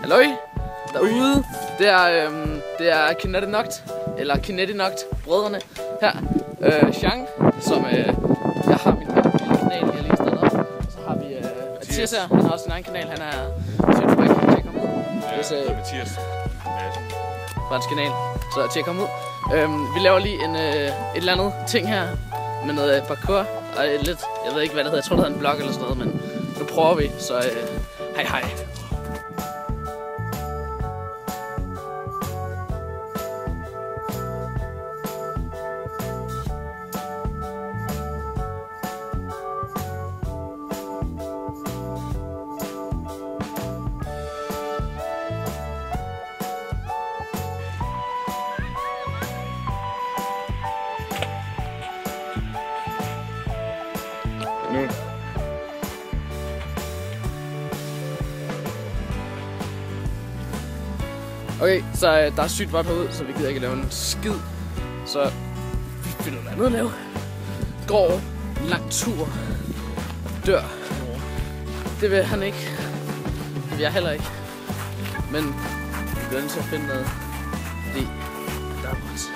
Halløj derude. Det er Kinetic Noct, eller Kinetic Noct brødrene her. Jean, som jeg har min lille kanal, jeg lige startet op. Så har vi Mathias her, han har også sin egen kanal, han er Twitch, tjek ham ud. Ja, Mathias. Fra hans kanal, så tjek ham ud. Vi laver lige et eller andet ting her med noget parkour og lidt, jeg ved ikke hvad det hedder, jeg tror det hedder en blog eller sådan noget, men nu prøver vi, så hej. Nu. Okay, så der er sygt varmt herude, så vi gider ikke lave en skid. Så vi finder noget andet at lave. Går en lang tur. Dør. Det vil han ikke. Det vil jeg heller ikke. Men vi bliver nødt til at finde noget. Fordi der er godt.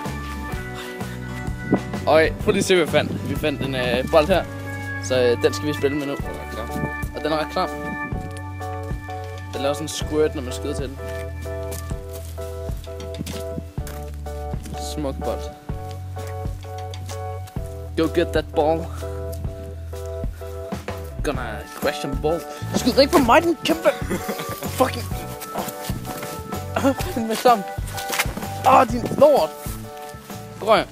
Okay, prøv lige at se hvad vi fandt. Vi fandt en bold her. Så den skal vi spille med nu. Og den er ret klam. Den laver sådan en squirt, når man skyder til den. Smuk bold. Go get that ball. Gonna crash the ball. Skyd ikke på mig, den kæmpe. Fucking. Med sammen. Din lort. Grøn.